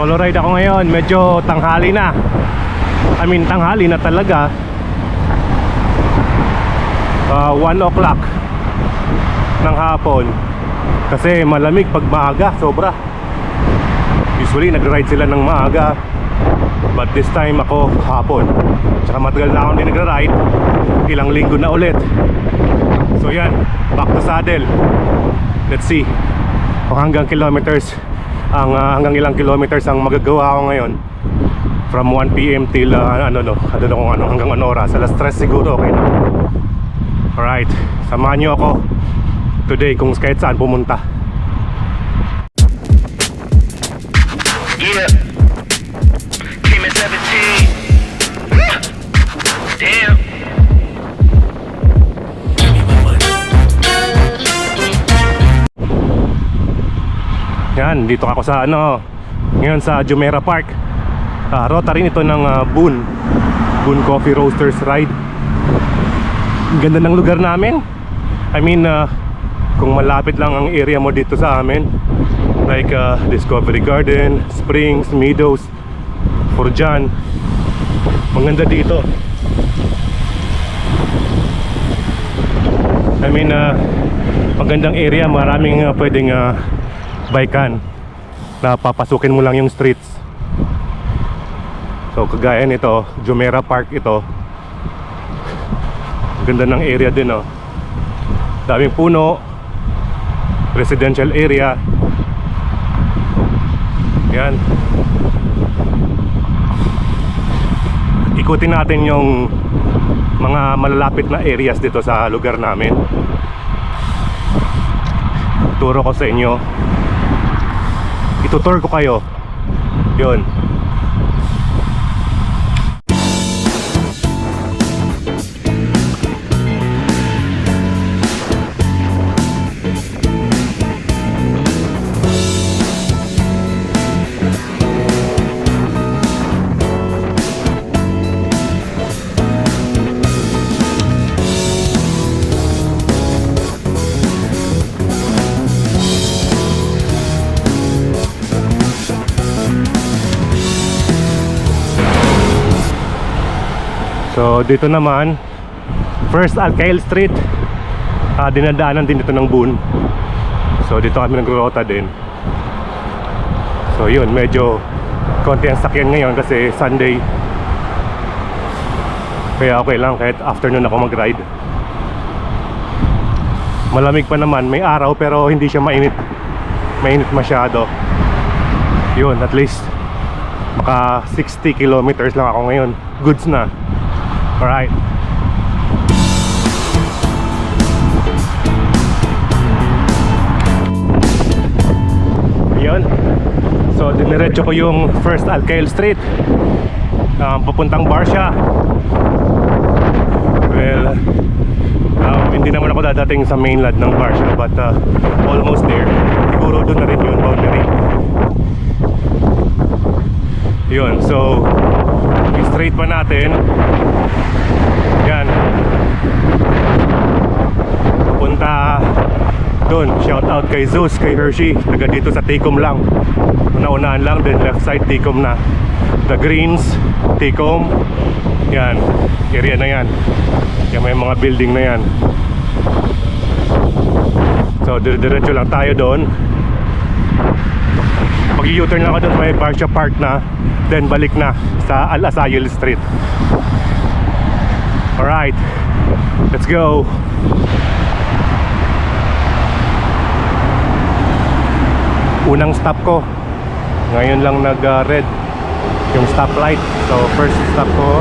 Solo ride ako ngayon. Medyo tanghali na. Tanghali na talaga. 1 o'clock ng hapon. Kasi malamig pag maaga, sobra. Usually nag-ride sila ng maaga, but this time ako hapon. Tsaka matagal na akong di nagra-ride. Ilang linggo na ulit. So yan, back to saddle. Let's see kung hanggang hanggang ilang kilometers ang magagawa ko ngayon. From 1 PM till I don't know kung hanggang ano oras. Alas 3 siguro, okay na. Alright, samahan nyo ako today kung kahit saan pumunta. Yeah, came at 17. Damn. Yan, dito ako sa ngayon sa Jumeirah Park. Rotary ito ng Boon Coffee Roasters Ride. Ganda ng lugar namin. Kung malapit lang ang area mo dito sa amin, like Discovery Garden, Springs, Meadows, Forjan, maganda dito. Magandang area, maraming pwedeng bikean na papasukin mo lang yung streets. So kagaya nito, Jumeirah Park ito. Ganda ng area din, oh. Daming puno, residential area. Yan. Ikutin natin yung mga malalapit na areas dito sa lugar namin. Turo ko sa inyo. Itutur ko kayo. Yun. So dito naman, First Alkyle Street. Dinadaanan din dito ng Boon. So dito kami nag-rota din. So yun, medyo konti ang sakyan ngayon kasi Sunday. Kaya okay lang kahit afternoon ako mag-ride. Malamig pa naman, may araw pero hindi siya mainit. Mainit masyado. Yun, at least maka 60 kilometers lang ako ngayon. Goods na. Alright. Yun. So diniretso ko yung First Alkyle Street, papuntang Barcia. Well, hindi naman ako dadating sa mainland ng Barcia, but almost there. Siguro doon na rin yung boundary. Yun, so straight pa natin. Yan. Papunta doon. Shout out kay Zeus, kay Hershey. Taga dito sa Tecum lang. Una-unahan lang, then left side Tecum na. The Greens, Tecum. Yan, area na yan. Yan, may mga building na yan. So diretso lang tayo doon. Pag u-turn lang ako doon, may Barcia Park na. Then balik na sa Al Asayil Street. Alright, let's go. Unang stop ko. Ngayon lang nag-red yung stoplight. So first stop ko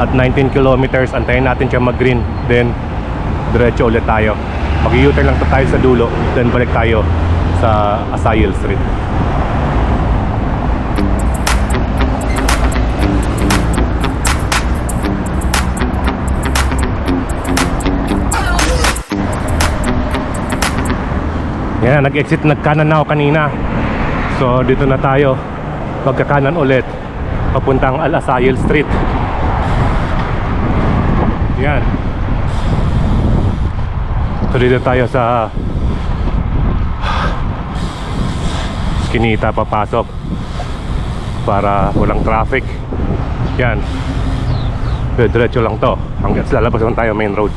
at 19 kilometers. Antayin natin siya mag-green. Then diretso ulit tayo. Mag-u-turn lang tayo sa dulo. Then balik tayo sa Asayil Street. Yan, nag-exit, nagkanan na ako kanina. So dito na tayo. Pagkakanan ulit papuntang Al Asayil Street. Yan. So dito tayo sa Eskinita papasok para walang traffic. Yan, diretso lang to hanggang sa lalabas lang tayo main road.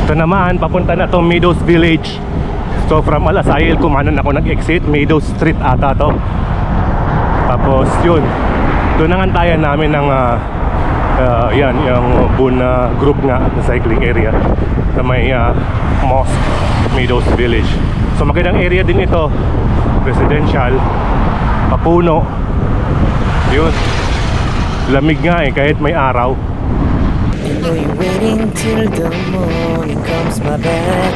Ito naman, papunta na to Meadows Village. So from Alasail, kumanan ako nag-exit. Meadows Street ata to. Tapos yun, doon ang antayan namin ng yan, yung Buna group nga na cycling area na may mosque, Meadows Village. So magandang area din ito, residential, papuno. Yun, lamig nga kahit may araw. I know you're waiting till the morning comes my bed.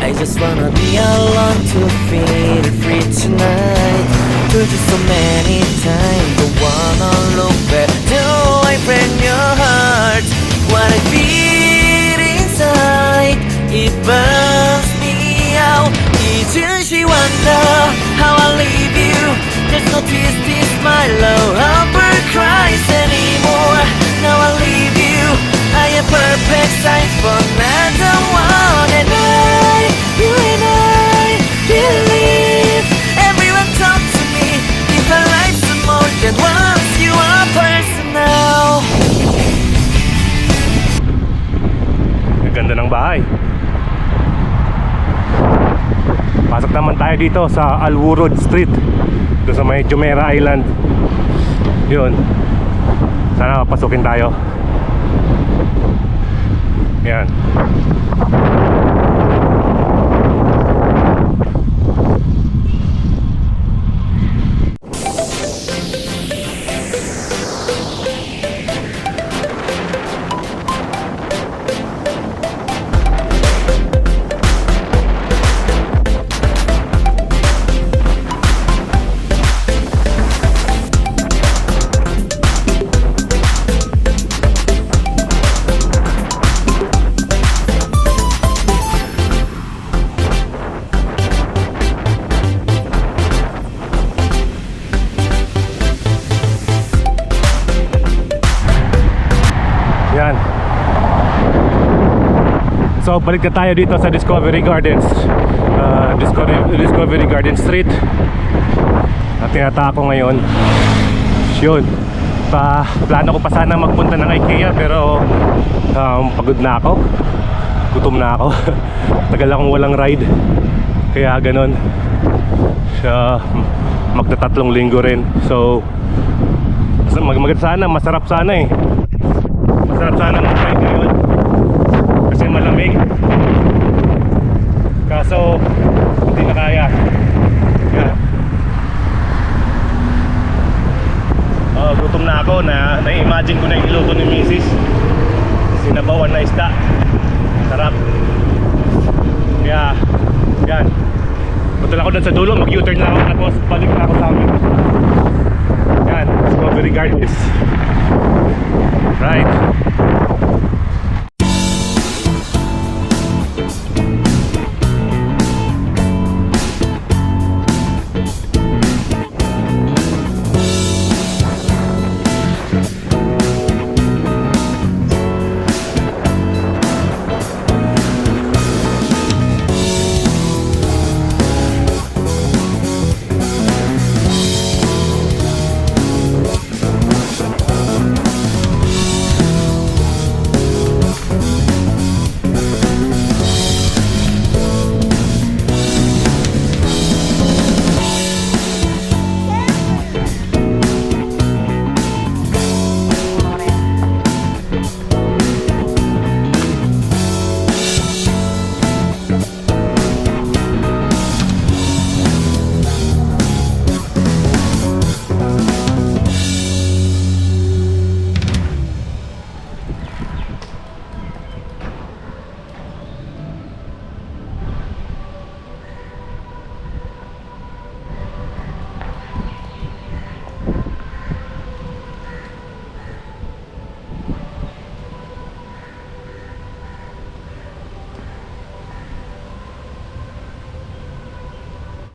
I just wanna be alone to feel free tonight. Told you so many times, don't wanna look back. Do I break your heart? What I feel inside, it burns me out. Didn't she wonder how I leave you? There's no tears, this my love, Humber cries anymore. Now I leave you, I am perfect size for another one. And you and I believe everyone talk to me. If our life's more than once, you are personal. Ang ganda ng bahay. Pasok naman tayo dito sa Alwurod Street, doon sa may Jumeirah Island. Yun, sana mapasukin tayo. Yan. Yan. So balik na tayo dito sa Discovery Gardens, Discovery Garden Street. At tinata ko ngayon. Yun, plano ko pa sana magpunta ng IKEA, pero pagod na ako, gutom na ako. Tagal akong walang ride, kaya ganon siya, magtatatlong linggo rin. So sana, masarap sana masarap sana mag-ride ngayon kasi malamig, kaso hindi na kaya. Yan. Gutom na ako, na-imagine ko na yung iluto ni Mrs. Sinabawan na isda, sarap. Kaya yan, punta lang ako dun sa dulo, mag-U-turn na ako, tapos balik na ako sa amin. Yan, Discovery Gardens. Right.